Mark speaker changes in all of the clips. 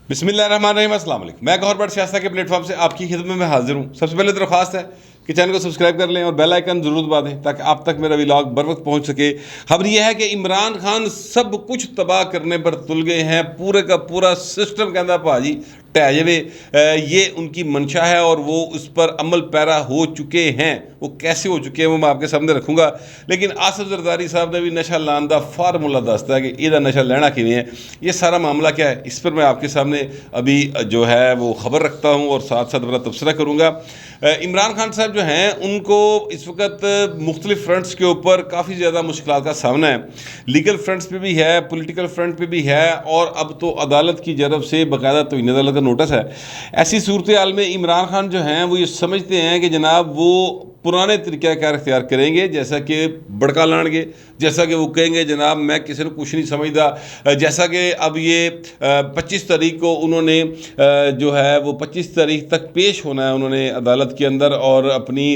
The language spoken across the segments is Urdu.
Speaker 1: بسم اللہ الرحمن الرحیم۔ السلام علیکم، میں گوہر بٹ سیاست کے پلیٹ فارم سے آپ کی خدمت میں حاضر ہوں۔ سب سے پہلے درخواست ہے کہ چینل کو سبسکرائب کر لیں اور بیل آئیکن ضرور دبا دیں تاکہ آپ تک میرا ولاگ بر وقت پہنچ سکے۔ خبر یہ ہے کہ عمران خان سب کچھ تباہ کرنے پر تل گئے ہیں، پورے کا پورا سسٹم کہنا بھاجی ٹہ جوے، یہ ان کی منشا ہے اور وہ اس پر عمل پیرا ہو چکے ہیں۔ وہ کیسے ہو چکے ہیں وہ میں آپ کے سامنے رکھوں گا، لیکن آصف زرداری صاحب نے بھی نشہ لان دا فارمولہ دستا ہے کہ یہ نشہ لینا کیویں ہے، یہ سارا معاملہ کیا ہے، اس پر میں آپ کے سامنے ابھی جو ہے وہ خبر رکھتا ہوں اور ساتھ ساتھ بڑا تبصرہ کروں گا۔ عمران خان صاحب جو ہیں ان کو اس وقت مختلف فرنٹس کے اوپر کافی زیادہ مشکلات کا سامنا ہے، لیگل فرنٹس پہ بھی ہے، پولیٹیکل فرنٹ پہ بھی ہے، اور اب تو عدالت کی جانب سے باقاعدہ توہین عدالت کا نوٹس ہے۔ ایسی صورتحال میں عمران خان جو ہیں وہ یہ سمجھتے ہیں کہ جناب وہ پرانے طریقہ کار اختیار کریں گے، جیسا کہ بڑکا لان گے، جیسا کہ وہ کہیں گے جناب میں کسی نے کچھ نہیں سمجھتا، جیسا کہ اب یہ 25 تاریخ کو انہوں نے جو ہے وہ 25 تاریخ تک پیش ہونا ہے انہوں نے عدالت کے اندر، اور اپنی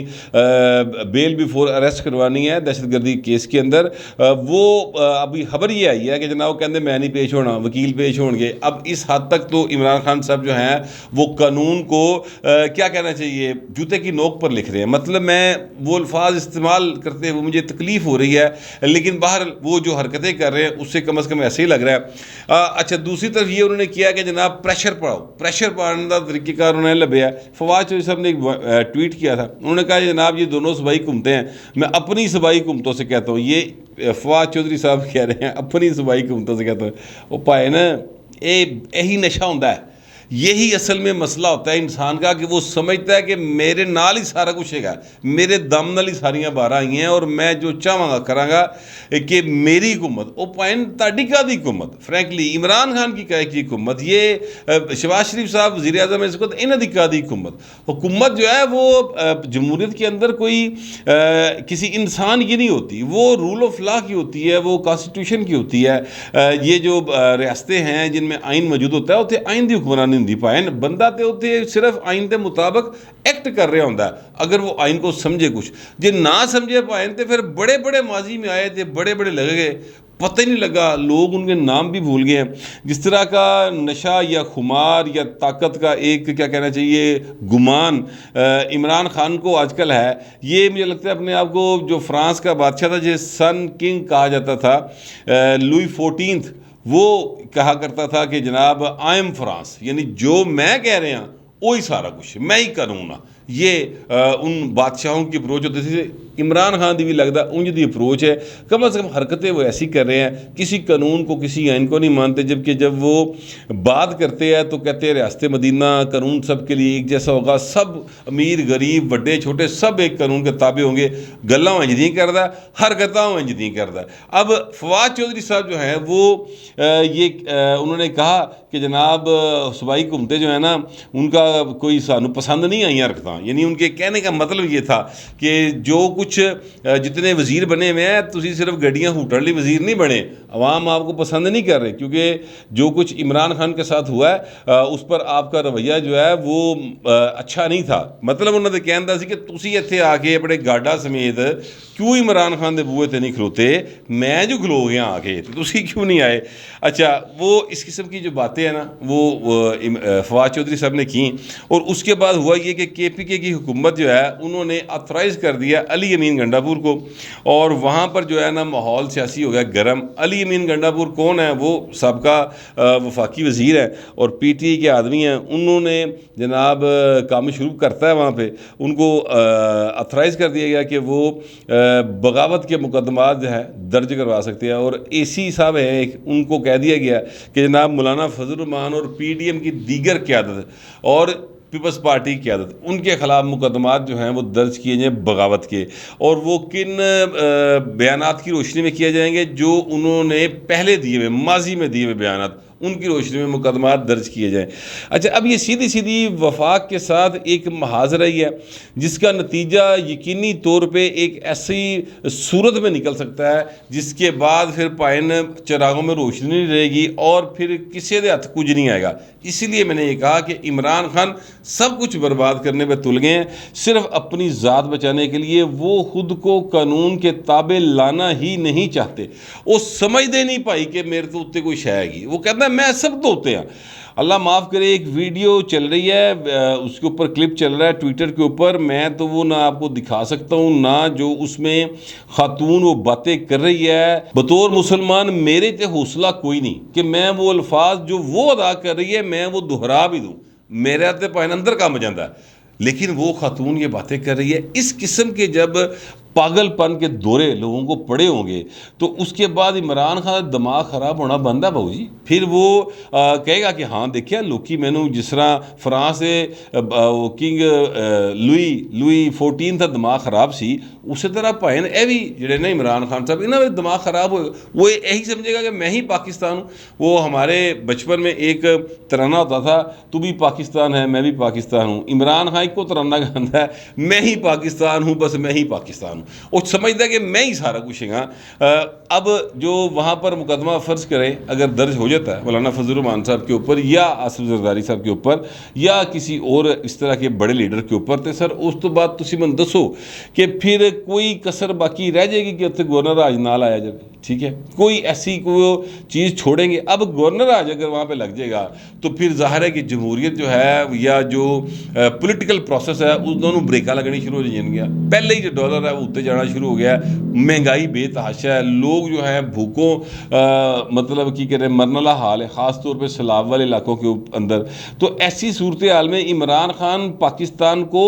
Speaker 1: بیل بیفور اریسٹ کروانی ہے دہشت گردی کیس کے اندر۔ وہ ابھی خبر یہ آئی ہے کہ جناب وہ کہتے ہیں میں نہیں پیش ہونا، وکیل پیش ہوں گے۔ اب اس حد تک تو عمران خان صاحب جو ہیں وہ قانون کو کیا کہنا چاہیے، جوتے کی نوک پر لکھ رہے ہیں۔ مطلب میں وہ الفاظ استعمال کرتے ہوئے مجھے تکلیف ہو رہی ہے، لیکن باہر وہ جو حرکتیں کر رہے ہیں اس سے کم از کم ایسے ہی لگ رہا ہے۔ اچھا، دوسری طرف یہ انہوں نے کیا کہ جناب پریشر پاؤ، پریشر پانے کا طریقہ کار انہوں نے لبیا۔ فواد چودھری صاحب نے ایک ٹویٹ کیا تھا، انہوں نے کہا جناب یہ دونوں صوبائی حکومتیں ہیں، میں اپنی صوبائی حکومتوں سے کہتا ہوں، یہ فواد چودھری صاحب کہہ رہے ہیں اپنی صوبائی حکومتوں سے کہتا ہوں۔ وہ پائے نا یہی نشہ ہوتا ہے، یہی اصل میں مسئلہ ہوتا ہے انسان کا کہ وہ سمجھتا ہے کہ میرے نال ہی سارا کچھ ہے، میرے دم نال ہی ساریاں باہر آئی ہیں اور میں جو چاہواں گا کراں گا کہ میری حکومت وہ پوائنٹ تاڈی کا دی حکومت، فرینکلی عمران خان کی کی حکومت، یہ شہباز شریف صاحب وزیر اعظم اس وقت انہوں دی کا دی حکومت جو ہے وہ جمہوریت کے اندر کوئی کسی انسان کی نہیں ہوتی، وہ رول آف لا کی ہوتی ہے، وہ کانسٹیٹیوشن کی ہوتی ہے۔ یہ جو ریاستیں ہیں جن میں آئین موجود ہوتا ہے اتنے آئین دی حکمرانی پائن بندہ تے ہوتے صرف آئین کے مطابق ایکٹ کر رہا ہوتا ہے، اگر وہ آئین کو سمجھے کچھ، جی نہ سمجھے پائن تے پھر بڑے بڑے ماضی میں آئے تھے، بڑے بڑے لگے گئے، پتہ ہی نہیں لگا، لوگ ان کے نام بھی بھول گئے ہیں۔ جس طرح کا نشہ یا خمار یا طاقت کا ایک کیا کہنا چاہیے گمان عمران خان کو آج کل ہے، یہ مجھے لگتا ہے اپنے آپ کو جو فرانس کا بادشاہ تھا جسے سن کنگ کہا جاتا تھا، لوئی 14 وہ کہا کرتا تھا کہ جناب آئی ایم فرانس، یعنی جو میں کہہ رہے ہیں وہی سارا کچھ میں ہی کروں نا۔ یہ ان بادشاہوں کی اپروچ ہوتی تھی، عمران خان دی بھی لگتا انج دی اپروچ ہے، کم از کم حرکتیں وہ ایسی کر رہے ہیں، کسی قانون کو کسی آئین کو نہیں مانتے، جبکہ جب وہ بات کرتے ہیں تو کہتے ہیں ریاست مدینہ قانون سب کے لیے ایک جیسا ہوگا، سب امیر غریب بڑے چھوٹے سب ایک قانون کے تابع ہوں گے، گلاں انج نہیں کردا، حرکتاں انج نہیں کردا۔ اب فواد چودھری صاحب جو ہیں وہ یہ انہوں نے کہا کہ جناب صوبائی حکومتیں جو ہیں نا ان کا کوئی سانو پسند نہیں آئیں حرکتاں، یعنی ان کے کہنے کا مطلب یہ تھا کہ جو کچھ جتنے وزیر بنے ہوئے ہیں تسی صرف گڈیاں ہوٹر لی وزیر نہیں بنے، عوام آپ کو پسند نہیں کر رہے، کیونکہ جو کچھ عمران خان کے ساتھ ہوا ہے اس پر آپ کا رویہ جو ہے وہ اچھا نہیں تھا۔ مطلب انہوں نے کہنا سی کہ تسی ایتھے آ کے اپنے گاڈا سمیت کیوں عمران خان دے بوئے تے نہیں کھلوتے، میں جو کھلو گیا آ کے تسی کیوں نہیں آئے۔ اچھا، وہ اس قسم کی جو باتیں ہیں نا وہ فواد چودھری صاحب نے کی، اور اس کے بعد ہوا یہ کہ کے پی کے کی حکومت جو ہے انہوں نے آتھرائز کر دیا علی امین گنڈا پور کو، اور وہاں پر جو ہے نا ماحول سیاسی ہو گیا گرم۔ علی امین گنڈا پور کون ہے؟ وہ سابقہ وفاقی وزیر ہیں اور پی ٹی آئی کے آدمی ہیں، انہوں نے جناب کام شروع کرتا ہے وہاں پہ، ان کو آتھرائز کر دیا گیا کہ وہ بغاوت کے مقدمات جو ہے درج کروا سکتے ہیں، اور اے سی صاحب ہیں ان کو کہہ دیا گیا کہ جناب مولانا فضل الرحمان اور پی ڈی ایم کی دیگر قیادت اور پیپلز پارٹی کی قیادت ان کے خلاف مقدمات جو ہیں وہ درج کیے جائیں بغاوت کے، اور وہ کن بیانات کی روشنی میں کیے جائیں گے جو انہوں نے پہلے دیے ہوئے ماضی میں دیے ہوئے بیانات ان کی روشنی میں مقدمات درج کیے جائیں۔ اچھا، اب یہ سیدھی سیدھی وفاق کے ساتھ ایک محاذرہ ہی ہے جس کا نتیجہ یقینی طور پہ ایک ایسی صورت میں نکل سکتا ہے جس کے بعد پھر پائن چراغوں میں روشنی نہیں رہے گی اور پھر کسی دے ہاتھ کچھ نہیں آئے گا۔ اسی لیے میں نے یہ کہا کہ عمران خان سب کچھ برباد کرنے پہ تل گئے ہیں، صرف اپنی ذات بچانے کے لیے۔ وہ خود کو قانون کے تابع لانا ہی نہیں چاہتے، وہ سمجھتے نہیں پائی کہ میرے تو اتنے کوئی شے گی، وہ کہتا ہے میں سب تو ہوتے ہیں. اللہ معاف کرے, ایک ویڈیو چل رہی ہے, اس کے اوپر کلپ چل رہا ہے ٹویٹر کے اوپر, میں تو وہ نہ آپ کو دکھا سکتا ہوں, نہ جو اس میں خاتون وہ باتیں کر رہی ہے. بطور مسلمان میرے تے حوصلہ کوئی نہیں کہ میں وہ الفاظ جو وہ ادا کر رہی ہے میں وہ دہرا بھی دوں, میرے تے پہن اندر کام جاندہ ہے. لیکن وہ خاتون یہ باتیں کر رہی ہے. اس قسم کے جب پاگل پن کے دورے لوگوں کو پڑے ہوں گے تو اس کے بعد عمران خان دماغ خراب ہونا بندہ بہو جی. پھر وہ کہے گا کہ ہاں دیکھیں لوکی مینوں جس طرح فرانس دے کنگ لوئی 14 تھا دماغ خراب سی, اسی طرح بھائن اے بھی جڑے نا عمران خان صاحب انہاں دے دماغ خراب ہوئے, وہ یہی سمجھے گا کہ میں ہی پاکستان ہوں. وہ ہمارے بچپن میں ایک ترانہ ہوتا تھا, تو بھی پاکستان ہے میں بھی پاکستان ہوں. عمران خان کو ترانہ گاتا ہے میں ہی پاکستان ہوں, بس میں ہی پاکستان ہوں. وہ سمجھتا ہے کہ میں ہی سارا کچھ ہوں. اب جو وہاں پر مقدمہ فرض کریں اگر درج ہو جاتا ہے مولانا فضل الرحمان صاحب کے اوپر یا آصف زرداری صاحب کے اوپر یا کسی اور اس طرح کے بڑے لیڈر کے اوپر, تو سر اس تو بعد تسی من دسو کہ پھر کوئی کسر باقی رہ جائے گی کہ اتنے گورنر راج نال آیا جائے. ٹھیک ہے, کوئی ایسی کوئی چیز چھوڑیں گے. اب گورنر راج اگر وہاں پہ لگ جائے گا تو پھر ظاہر ہے کہ جمہوریت جو ہے یا جو پولیٹیکل پروسیس ہے اس دونوں بریکاں لگنی شروع ہو جائیں گیا. پہلے ہی جو ڈالر ہے وہ اتنے جانا شروع ہو گیا ہے, مہنگائی بے تحاشا ہے, لوگ جو ہیں بھوکوں مطلب کی کہتے ہیں مرنے والا حال ہے, خاص طور پہ سیلاب والے علاقوں کے اندر. تو ایسی صورتحال میں عمران خان پاکستان کو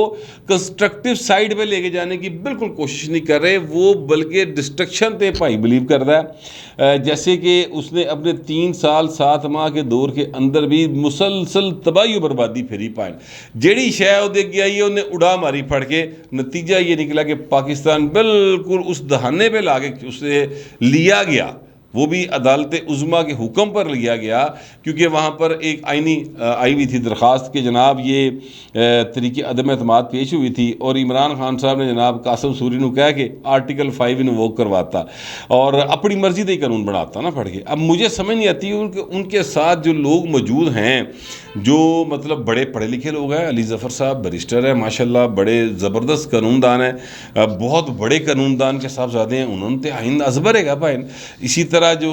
Speaker 1: کنسٹرکٹیو سائیڈ پہ لے کے جانے کی بالکل کوشش نہیں کر رہے, وہ بلکہ ڈسٹرکشن تے بھائی بلیو کر رہا ہے. جیسے کہ اس نے اپنے 3 سال 7 ماہ کے دور کے اندر بھی مسلسل تباہی و بربادی پھیری پائیں. جیڑی شے وہ دیکھ گیا یہ انہیں اڑا ماری پھڑ کے, نتیجہ یہ نکلا کہ پاکستان بالکل اس دہانے پہ لا کے اسے لیا گیا, وہ بھی عدالت عظمیٰ کے حکم پر لیا گیا, کیونکہ وہاں پر ایک آئینی آئی ہوئی تھی درخواست کہ جناب یہ طریقے عدم اعتماد پیش ہوئی تھی, اور عمران خان صاحب نے جناب قاسم سوری نے کہا کہ آرٹیکل 5 انووک کرواتا اور اپنی مرضی دے قانون بناتا نا پڑھ کے. اب مجھے سمجھ نہیں آتی ان کے ساتھ جو لوگ موجود ہیں جو مطلب بڑے پڑھے لکھے لوگ ہیں. علی ظفر صاحب بریسٹر ہیں ماشاءاللہ, بڑے زبردست قانون دان ہیں, بہت بڑے قانون دان کے صاحبزادے ہیں, انہوں نے آئین ازبر ہے گا بھائی. اسی طرح جو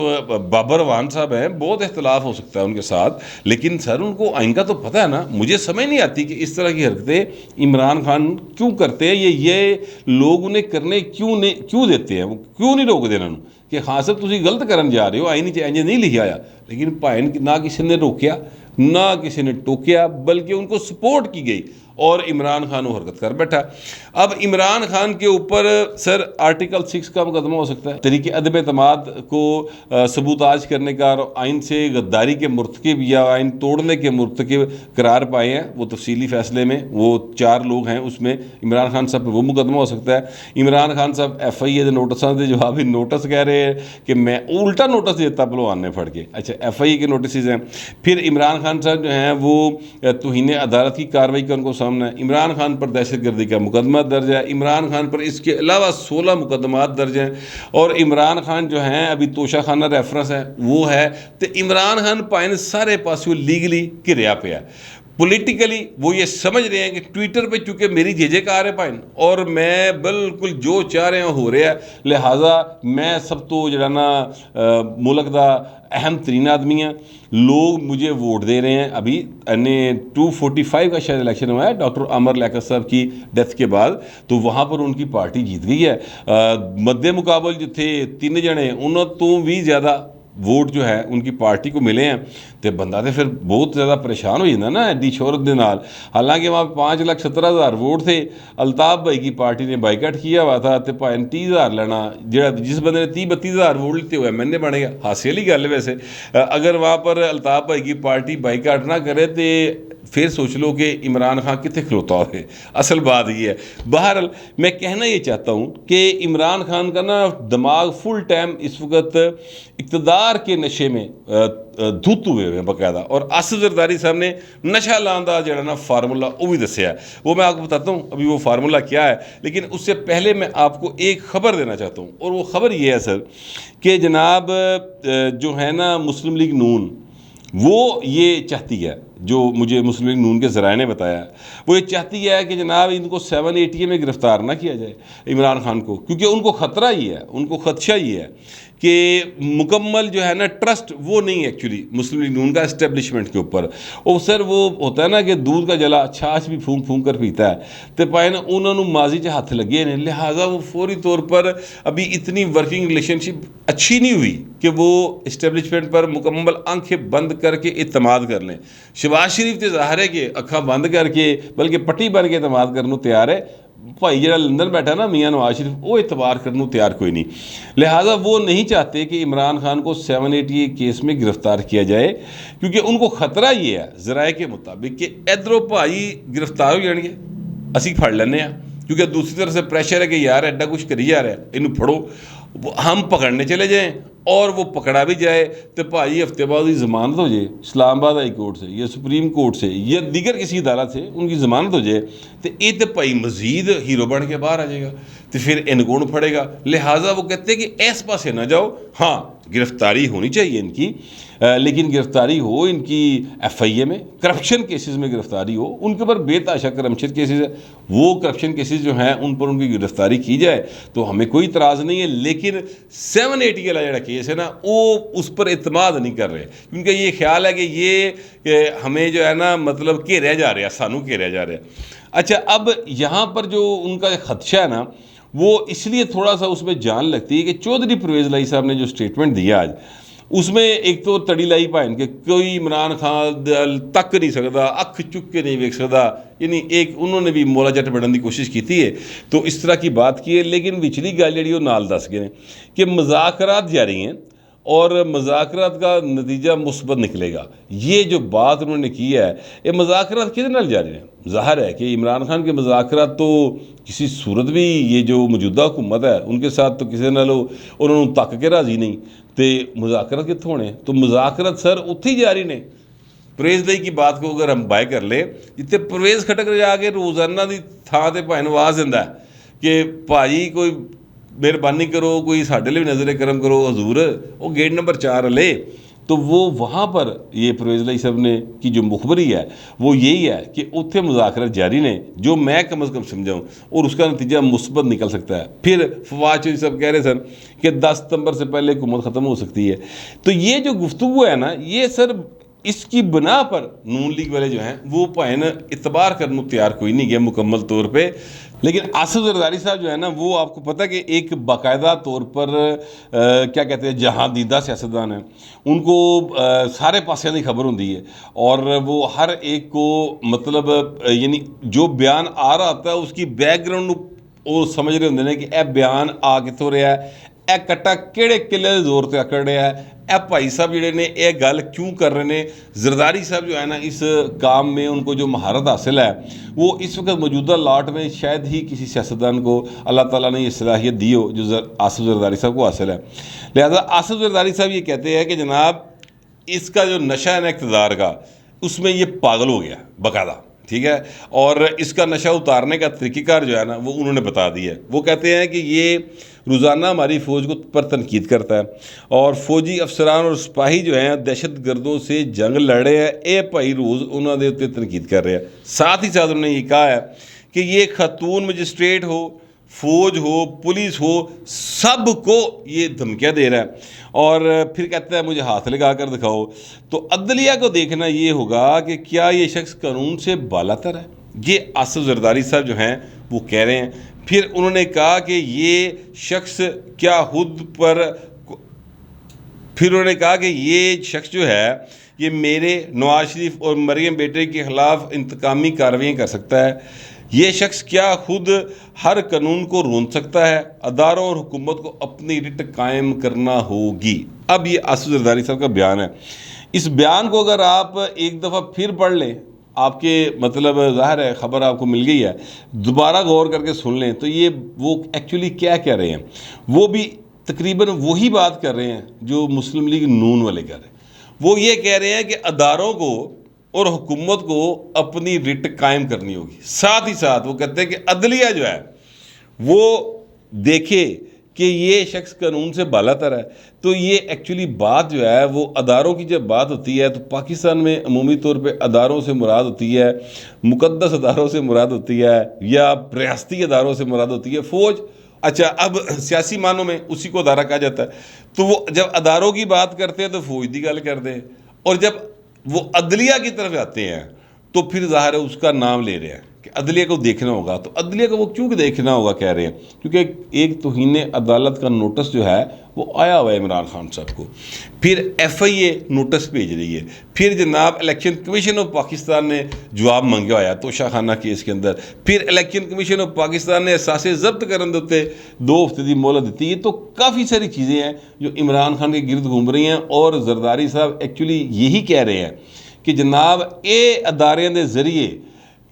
Speaker 1: بابر وان صاحب ہیں, بہت اختلاف ہو سکتا ہے ان کے ساتھ, لیکن سر ان کو آئین کا تو پتہ ہے نا. مجھے سمجھ نہیں آتی کہ اس طرح کی حرکتیں عمران خان کیوں کرتے ہیں, یہ لوگ انہیں کرنے کیوں دیتے ہیں, وہ کیوں نہیں روک دینا کہ ہاں صاحب تسی غلط کرن جا رہے ہو, آئین نہیں لکھا آیا. لیکن بھائی نہ کسی نے روکیا نہ کسی نے ٹوکیا, بلکہ ان کو سپورٹ کی گئی اور عمران خان وہ حرکت کر بیٹھا. اب عمران خان کے اوپر سر آرٹیکل 6 کا مقدمہ ہو سکتا ہے, طریقے عدم اعتماد کو ثبوتاج کرنے کا, اور آئین سے غداری کے مرتکب یا آئین توڑنے کے مرتکب قرار پائے ہیں. وہ تفصیلی فیصلے میں وہ 4 لوگ ہیں, اس میں عمران خان صاحب پہ وہ مقدمہ ہو سکتا ہے. عمران خان صاحب ایف آئی اے نوٹساں دے جوابی نوٹس کہہ رہے ہیں کہ میں الٹا نوٹس دیتا پلوان نے پھڑ کے. اچھا ایف آئی اے کے نوٹسز ہیں. پھر عمران خان صاحب جو ہیں وہ توہین عدالت کی کارروائی کا ان کو سامنا ہے. عمران خان پر دہشت گردی کا مقدمہ درج ہے, عمران خان پر اس کے علاوہ 16 مقدمات درج ہیں, اور عمران خان جو ہیں ابھی توشہ خانہ ریفرنس ہے وہ ہے. تو عمران خان پائن سارے پاسوں لیگلی گریا پہ ہے. پولیٹیکلی وہ یہ سمجھ رہے ہیں کہ ٹویٹر پہ چونکہ میری جے کار ہے پائن اور میں بالکل جو چاہ رہے ہیں ہو رہا ہے, لہٰذا میں سب تو جڑا ملک دا اہم ترین آدمی ہیں, لوگ مجھے ووٹ دے رہے ہیں. ابھی 245 کا شاید الیکشن ہوا ہے ڈاکٹر عمر لیاقت صاحب کی ڈیتھ کے بعد, تو وہاں پر ان کی پارٹی جیت گئی ہے. مد مقابل جو تھے 3 جنے انہوں تو بھی زیادہ ووٹ جو ہے ان کی پارٹی کو ملے ہیں. تو بندہ تو پھر بہت زیادہ پریشان ہو جاتا نا ایڈی شہرت دے نال. حالانکہ وہاں 5,17,000 ووٹ تھے, الطاف بھائی کی پارٹی نے بائیکاٹ کیا ہوا تھا, تو 30,000 لینا جڑا جس بندے نے 30-32,000 ووٹ لیتے ہوئے میں نے بنے گا حاصل ہی گل ہے. ویسے اگر وہاں پر الطاف بھائی کی پارٹی بائیکاٹ نہ کرے تو پھر سوچ لو کہ عمران خان کتنے کھلوتا ہے. اصل بات یہ ہے. بہرحال میں کہنا یہ چاہتا ہوں کہ عمران خان کا نا دماغ فل ٹائم اس وقت اقتدار کے نشے میں دھت ہوئے ہیں باقاعدہ. اور آصف زرداری صاحب نے نشہ لان کا جڑا نا فارمولہ وہ بھی دسیا ہے, وہ میں آپ کو بتاتا ہوں ابھی وہ فارمولہ کیا ہے. لیکن اس سے پہلے میں آپ کو ایک خبر دینا چاہتا ہوں, اور وہ خبر یہ ہے سر کہ جناب جو ہے نا مسلم لیگ نون وہ یہ چاہتی ہے جو مجھے مسلم لیگ نون کے ذرائع نے بتایا، وہ یہ چاہتی ہے کہ جناب ان کو 780 میں گرفتار نہ کیا جائے عمران خان کو، کیونکہ ان کو خطرہ ہی ہے، ان کو خدشہ ہی ہے کہ مکمل جو ہے نا ٹرسٹ وہ نہیں ایکچولی مسلم لیگ نون کا اسٹیبلشمنٹ کے اوپر، اور سر وہ ہوتا ہے نا کہ دودھ کا جلا چھاچھ بھی پھونک پھونک کر پیتا ہے، تو پائے نا انہوں نے ماضی سے ہاتھ لگے ہیں، لہٰذا وہ فوری طور پر ابھی اتنی ورکنگ ریلیشن شپ اچھی نہیں ہوئی کہ وہ اسٹیبلشمنٹ پر مکمل آنکھیں بند کر کے اعتماد کر لیں۔ شہباز شریف تو ظاہر ہے کہ اکھاں بند کر کے بلکہ پٹی بن کے اعتماد کرنے تیار ہے، بھائی جڑا لندن بیٹھا نا میاں نواز شریف وہ اعتبار کرنے تیار کوئی نہیں، لہٰذا وہ نہیں چاہتے کہ عمران خان کو 780 کیس میں گرفتار کیا جائے، کیونکہ ان کو خطرہ یہ ہے ذرائع کے مطابق کہ ادھروں بھائی گرفتار ہو جان گے اسی پھڑ لینے ہیں، کیونکہ دوسری طرف سے پریشر ہے کہ یار ایڈا کچھ کری جا رہا ہے انہوں پھڑو، ہم پکڑنے چلے جائیں اور وہ پکڑا بھی جائے تو بھائی ہفتے بعد کی ضمانت ہو جائے اسلام آباد ہائی کورٹ سے یا سپریم کورٹ سے یا دیگر کسی عدالت سے ان کی ضمانت ہو جائے تو یہ تو بھائی مزید ہیرو بن کے باہر آ جائے گا تو پھر ان کون پڑے گا، لہٰذا وہ کہتے ہیں کہ ایس پاسے نہ جاؤ، ہاں گرفتاری ہونی چاہیے ان کی، لیکن گرفتاری ہو ان کی ایف آئی اے میں کرپشن کیسز میں گرفتاری ہو، ان کے اوپر بے تحاشا کرپشن کیسز ہے، وہ کرپشن کیسز جو ہیں ان پر ان کی گرفتاری کی جائے تو ہمیں کوئی اعتراض نہیں ہے، لیکن 780 والا جڑا کیس ہے نا وہ اس پر اعتماد نہیں کر رہے، کیونکہ یہ خیال ہے کہ یہ ہمیں جو ہے نا مطلب گھیریا جا رہا ہے، سانوں گھیریا جا رہا ہے۔ اچھا اب یہاں پر جو ان کا خدشہ ہے نا وہ اس لیے تھوڑا سا اس میں جان لگتی ہے کہ چودھری پرویز لائی صاحب نے جو سٹیٹمنٹ دیا آج، اس میں ایک تو تڑی لائی پائن کہ کوئی عمران خان تک نہیں سکتا، اکھ چک کے نہیں ویک سکتا، یعنی ایک انہوں نے بھی مولا جٹ بڑھنے کی کوشش کی ہے تو اس طرح کی بات کی ہے، لیکن وچلی گل جڑی وہ نال دس گئے کہ مذاکرات جاری ہیں اور مذاکرات کا نتیجہ مثبت نکلے گا۔ یہ جو بات انہوں نے کی ہے یہ مذاکرات کس نال جاری ہیں؟ ظاہر ہے کہ عمران خان کے مذاکرات تو کسی صورت بھی یہ جو موجودہ حکومت ہے ان کے ساتھ تو کسی نال انہوں نے تک کے راضی نہیں، تو مذاکرات کتوں ہونے؟ تو مذاکرات سر اتھے ہی جاری نے۔ پرویز لائی کی بات کو اگر ہم بائے کر لیں، جتنے پرویز کھٹک جا کے روزانہ دی تھان تے بھائی نواز دینا ہے کہ بھائی کوئی مہربانی کرو، کوئی ساڈے لیے بھی نظر کرم کرو حضور، وہ گیٹ نمبر 4 لے، تو وہ وہاں پر یہ پرویز لائی صاحب نے کی جو مخبری ہے وہ یہی ہے کہ اتنے مذاکرات جاری نے جو میں کم از کم سمجھاؤں اور اس کا نتیجہ مثبت نکل سکتا ہے۔ پھر فواد چودھری صاحب کہہ رہے سن کہ 10 ستمبر سے پہلے حکومت ختم ہو سکتی ہے، تو یہ جو گفتگو ہے نا یہ سر اس کی بنا پر نون لیگ والے جو ہیں وہ پائن اعتبار کرنے تیار کوئی نہیں گیا مکمل طور پہ، لیکن آصف زرداری صاحب جو ہے نا وہ آپ کو پتہ کہ ایک باقاعدہ طور پر کیا کہتے ہیں جہاں دیدہ سیاستدان ہیں، ان کو سارے پاسوں کی خبر ہوتی ہے اور وہ ہر ایک کو مطلب یعنی جو بیان آ رہا ہوتا ہے اس کی بیک گراؤنڈ وہ سمجھ رہے ہوتے ہیں کہ اے بیان آ کتوں رہا ہے، اے کٹا کہڑے قلعے کے زور سے اکڑ رہا ہے، اے بھائی صاحب جڑے نے اے گل کیوں کر رہے ہیں۔ زرداری صاحب جو ہے نا اس کام میں ان کو جو مہارت حاصل ہے وہ اس وقت موجودہ لاٹ میں شاید ہی کسی سیاستدان کو اللہ تعالیٰ نے یہ صلاحیت دی ہو جو آصف زرداری صاحب کو حاصل ہے، لہذا آصف زرداری صاحب یہ کہتے ہیں کہ جناب اس کا جو نشہ ہے نا اقتدار کا اس میں یہ پاگل ہو گیا باقاعدہ، ٹھیک ہے، اور اس کا نشہ اتارنے کا طریقہ کار جو ہے نا وہ انہوں نے بتا دیا ہے۔ وہ کہتے ہیں کہ یہ روزانہ ہماری فوج کو پر تنقید کرتا ہے اور فوجی افسران اور سپاہی جو ہیں دہشت گردوں سے جنگ لڑ رہے ہیں، اے بھائی روز انہوں نے اتنے تنقید کر رہے ہیں۔ ساتھ ہی ساتھ انہوں نے یہ کہا ہے کہ یہ خاتون مجسٹریٹ ہو، فوج ہو، پولیس ہو، سب کو یہ دھمکیاں دے رہا ہے اور پھر کہتا ہے مجھے ہاتھ لگا کر دکھاؤ۔ تو عدلیہ کو دیکھنا یہ ہوگا کہ کیا یہ شخص قانون سے بالاتر ہے، یہ آصف زرداری صاحب جو ہیں وہ کہہ رہے ہیں۔ پھر انہوں نے کہا کہ یہ شخص کیا یہ شخص جو ہے یہ میرے نواز شریف اور مریم بیٹے کے خلاف انتقامی کارروائیاں کر سکتا ہے، یہ شخص کیا خود ہر قانون کو روند سکتا ہے، اداروں اور حکومت کو اپنی رٹ قائم کرنا ہوگی۔ اب یہ آصف زرداری صاحب کا بیان ہے، اس بیان کو اگر آپ ایک دفعہ پھر پڑھ لیں، آپ کے مطلب ظاہر ہے خبر آپ کو مل گئی ہے، دوبارہ غور کر کے سن لیں تو یہ وہ ایکچولی کیا کہہ رہے ہیں، وہ بھی تقریباً وہی بات کر رہے ہیں جو مسلم لیگ نون والے کر رہے ہیں۔ وہ یہ کہہ رہے ہیں کہ اداروں کو اور حکومت کو اپنی رٹ قائم کرنی ہوگی، ساتھ ہی ساتھ وہ کہتے ہیں کہ عدلیہ جو ہے وہ دیکھے کہ یہ شخص قانون سے بالا تر ہے. تو یہ ایکچولی بات جو ہے وہ اداروں کی جب بات ہوتی ہے تو پاکستان میں عمومی طور پہ اداروں سے مراد ہوتی ہے مقدس اداروں سے مراد ہوتی ہے یا ریاستی اداروں سے مراد ہوتی ہے فوج. اچھا اب سیاسی معنوں میں اسی کو ادارہ کہا جاتا ہے. تو وہ جب اداروں کی بات کرتے ہیں تو فوج دی گل کرتے ہیں, اور جب وہ عدلیہ کی طرف آتے ہیں تو پھر ظاہر ہے اس کا نام لے رہے ہیں کہ عدلیہ کو دیکھنا ہوگا. تو عدلیہ کو وہ کیوں دیکھنا ہوگا کہہ رہے ہیں, کیونکہ ایک توہین عدالت کا نوٹس جو ہے وہ آیا ہوا ہے عمران خان صاحب کو, پھر ایف آئی اے نوٹس بھیج رہی ہے, پھر جناب الیکشن کمیشن آف پاکستان نے جواب منگا ہوا ہے توشہ خانہ کیس کے اندر, پھر الیکشن کمیشن آف پاکستان نے اثاثے ضبط کرن دیتے 2 ہفتے کی مہلت دیتی ہے. تو کافی ساری چیزیں ہیں جو عمران خان کے گرد گھوم رہی ہیں, اور زرداری صاحب ایکچولی یہی کہہ رہے ہیں کہ جناب اے ادارے دے ذریعے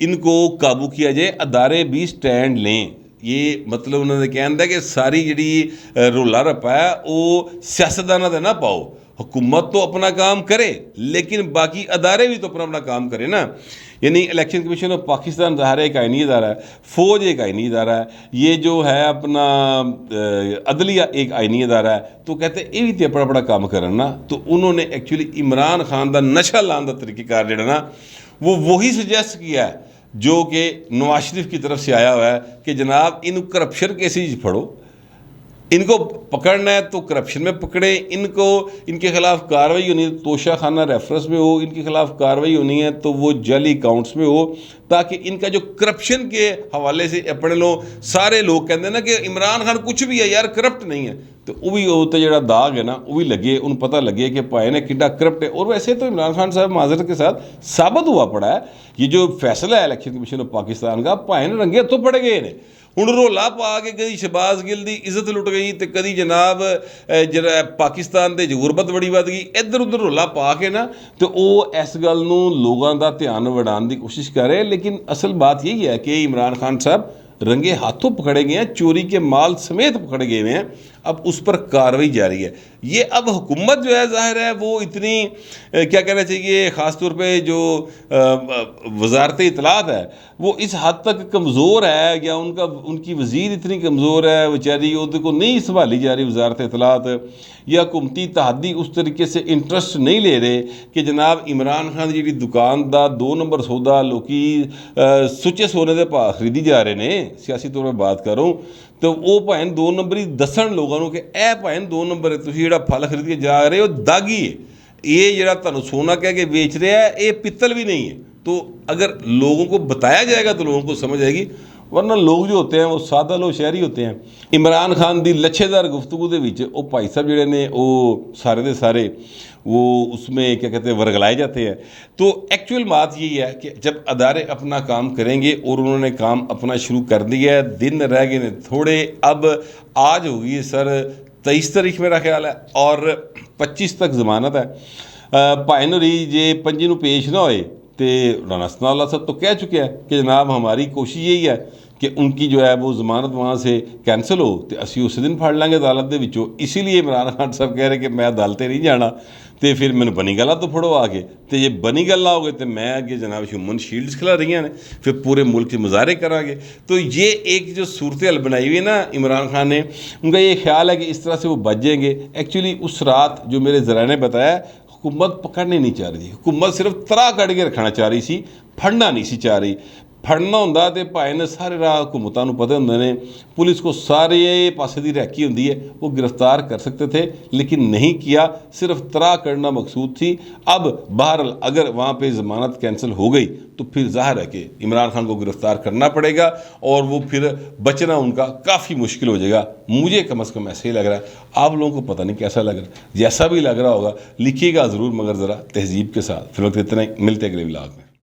Speaker 1: ان کو قابو کیا جائے, ادارے بھی سٹینڈ لیں. یہ مطلب انہوں نے کہنا ہے کہ ساری جڑی رولا رپا ہے وہ سیاستدانہ دے نہ پاؤ, حکومت تو اپنا کام کرے لیکن باقی ادارے بھی تو اپنا کام کرے نا. یعنی الیکشن کمیشن آف پاکستان ظاہر ایک آئینی ادارہ ہے, فوج ایک آئینی ادارہ ہے, یہ جو ہے اپنا عدلیہ ایک آئینی ادارہ ہے. تو کہتے ہیں یہ بھی تو اپنا کام کرنا. تو انہوں نے ایکچولی عمران خان دا نشہ لان دا طریقہ کار جڑا نا وہ وہی سجیسٹ کیا ہے جو کہ نواز شریف کی طرف سے آیا ہوا ہے کہ جناب ان کرپشن کیسز پھڑو, ان کو پکڑنا ہے تو کرپشن میں پکڑیں, ان کو ان کے خلاف کارروائی ہونی ہے توشہ خانہ ریفرنس میں ہو, ان کے خلاف کارروائی ہونی ہے تو وہ جعلی اکاؤنٹس میں ہو, تاکہ ان کا جو کرپشن کے حوالے سے اپنے لوگ سارے لوگ کہتے ہیں نا کہ عمران خان کچھ بھی ہے یار کرپٹ نہیں ہے, تو وہ بھی ہوتا جڑا داغ ہے نا وہ بھی لگے, ان پتہ لگے کہ پائے نے کڈا کرپٹ ہے. اور ویسے تو عمران خان صاحب معذرت کے ساتھ ثابت ہوا پڑا ہے, یہ جو فیصلہ ہے الیکشن کمیشن آف پاکستان کا پائے نے رنگے ہاتھوں پڑے گئے نے. ہوں رولا پا کے کدی شہباز گل دی عزت لٹ گئی تو کدی جناب پاکستان دے غربت بڑی ود گئی, ادھر ادھر رولا پا کے نا تو وہ اس گل نو لوگوں دا دھیان وڑان دی کوشش کرے. لیکن اصل بات یہی ہے کہ عمران خان صاحب رنگے ہاتھوں پکڑے گئے ہیں, چوری کے مال سمیت پکڑے گئے ہوئے ہیں, اب اس پر کارروائی جاری ہے. یہ اب حکومت جو ہے ظاہر ہے وہ اتنی کیا کہنا چاہیے, خاص طور پہ جو وزارت اطلاعات ہے وہ اس حد تک کمزور ہے, یا ان کی وزیر اتنی کمزور ہے بیچاری, ان کو نہیں سنبھالی جا رہی وزارت اطلاعات, یا حکومتی تحادی اس طریقے سے انٹرسٹ نہیں لے رہے کہ جناب عمران خان جی دکان دا 2 نمبر سودا لوکی سچے سونے دے پا خریدی جا رہے ہیں, سیاسی طور پہ بات کروں تو وہ بھائیں 2 نمبری دسن لوگوں کہ اے بھائیں 2 نمبر ہے, تھی جڑا پھل خرید کے جا رہے ہو داغی ہے, یہ جڑا تمہیں سونا کہہ کے بیچ رہا ہے یہ پتل بھی نہیں ہے. تو اگر لوگوں کو بتایا جائے گا تو لوگوں کو سمجھ آئے گی, ورنہ لوگ جو ہوتے ہیں وہ سادہ لوگ شہری ہوتے ہیں. عمران خان دی لچھے دار گفتگو دے وچ وہ بھائی صاحب جڑے نے وہ سارے دے سارے وہ اس میں کیا کہتے ہیں ورگلائے جاتے ہیں. تو ایکچوئل بات یہی ہے کہ جب ادارے اپنا کام کریں گے, اور انہوں نے کام اپنا شروع کر دیا ہے, دن رہ گئے ہیں تھوڑے, اب آج ہوگی سر 23 تاریخ میرا خیال ہے, اور 25 تک ضمانت ہے. بھائی نوری جے 5 نو پیش نہ ہوئے تو رانا ثناء اللہ صاحب تو کہہ چکے ہیں کہ جناب ہماری کوشش یہی ہے کہ ان کی جو ہے وہ ضمانت وہاں سے کینسل ہو تو اسی اس دن پھڑ لیں گے عدالت دے وچوں. اسی لیے عمران خان صاحب کہہ رہے کہ میں عدالتیں نہیں جانا, تو پھر میں بنی گلا تو پھڑو آگے, تو یہ بنی گلا ہو گئے تو میں آگے جناب ہیومن شیلڈز کھلا رہی ہیں, پھر پورے ملک کے مظاہرے کرا گے. تو یہ ایک جو صورتحال بنائی ہوئی ہے نا عمران خان نے, ان کا یہ خیال ہے کہ اس طرح سے وہ بچ جائیں گے. ایکچولی اس رات جو میرے ذرائع نے بتایا حکومت پکڑنے نہیں چاہ رہی تھی, حکومت صرف ترا کٹ کے رکھنا چاہ رہی سی, پھڑنا نہیں سی چاہ رہی. پھڑنا ہوندہ تے بھائی نے سارے راہ حکومتوں کو پتہ ہوندے نے, پولیس کو سارے پاسے دی ریکی ہوندی ہے, وہ گرفتار کر سکتے تھے لیکن نہیں کیا, صرف ترا کرنا مقصود تھی. اب بہرحال اگر وہاں پہ ضمانت کینسل ہو گئی تو پھر ظاہر ہے کہ عمران خان کو گرفتار کرنا پڑے گا, اور وہ پھر بچنا ان کا کافی مشکل ہو جائے گا. مجھے کم از کم ایسے ہی لگ رہا ہے, آپ لوگوں کو پتہ نہیں کیسا لگ رہا ہے, جیسا بھی لگ رہا ہوگا لکھیے گا ضرور, مگر ذرا تہذیب کے ساتھ. فی الوقت اتنا ہی, ملتے اگلے ولاگ میں.